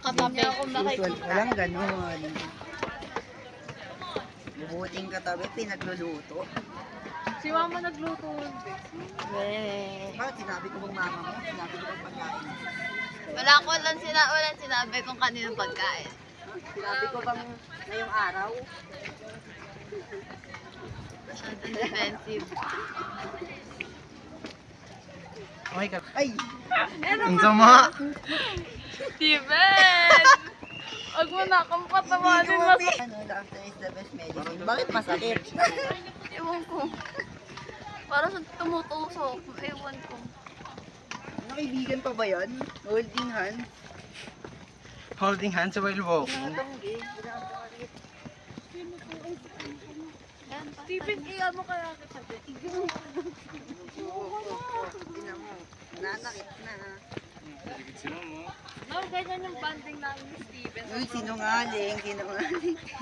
Katabi. Usual, walang ganon. Bubuting katabi, pinagluluto. Si mama nagluto. Bakit sinabi ko bang mama mo? Sinabi ko bang pagkain? Walang sinabi kung kaninong pagkain. Sinabi ko bang ngayong araw? Masyadong defensive. Okay ka. Ay! Ang sama. Steven! Huwag mo na akong patawanin mo. Ano, laughter is the best medicine. Bakit masakit? Ewan ko. Para sa tumutusok. Ewan ko. Nakaibigan pa ba yan? Holding hands? Holding hands while walking. Steven, iya mo kaya kita. Tingnan mo. Nanakit na. No, ganyan yung banding namin ni Steven. Uy, sinungaling.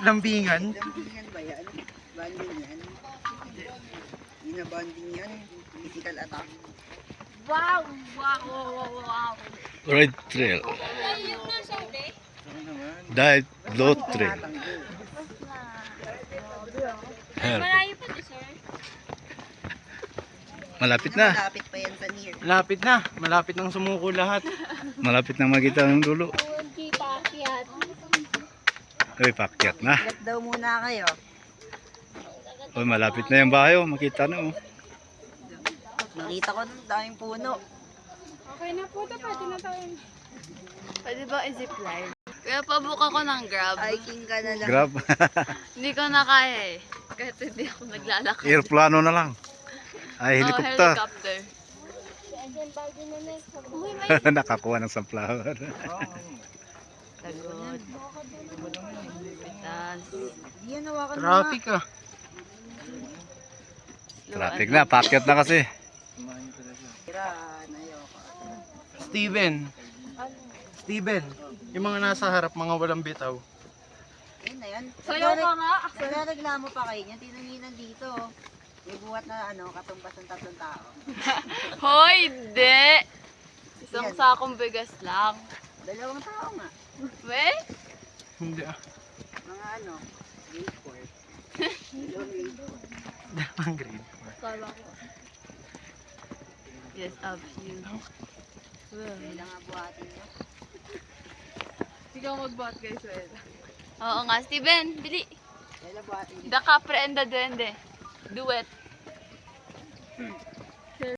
Lambingan. Lambingan ba yan? Banding yan? Hindi na banding yan. Physical attack. Wow! Wow! Wow! Wow! Red trail. Diet low trail. Help. Malayo pa to, sir. Malapit na. Malapit pa yan sa near. Malapit na. Malapit nang sumuko lahat. Malapit na makita ng dulo. Hindi pa akyat. Uy, pakyat na. Let daw muna kayo. Uy, malapit na yung bahay. Oh. Makita na. Oh. Nakita ko ng daming puno. Okay na po ito. Pwede na tayo. Pwede ba i-zipline? Kaya pabuka ko ng Grab. Hiking ka na lang. Grab. Hindi ko na kaya eh. Kahit hindi ako naglalakad. Airplano na lang. Ay, helicopter. Helicopter. Uy, may Nakakuha ng sunflower. tagod. Pitas. Di yan nawakan mo Traffic ah. Traffic na. Pakyat na kasi. Tira, ayoko. Steven. Yung mga nasa harap, mga walang bitaw. Ayun na yan. Sayaw ka nga. Nagreklamo pa kayo niya. Tinanginan dito. May buhat na katumbas ng 3 tao. Hoy, hindi! Isang Yan. sakong bigas lang. 2 tao nga. We? Hindi ah. Mga grade 4. Dalawang grade. Kala ko. Yes, up you. Kailangan buhatin niya. Ikaw mag-bot guys, well. Oo nga, Steven, bili. Kailangan buhatin niya. The Capre and the Duende. Duet.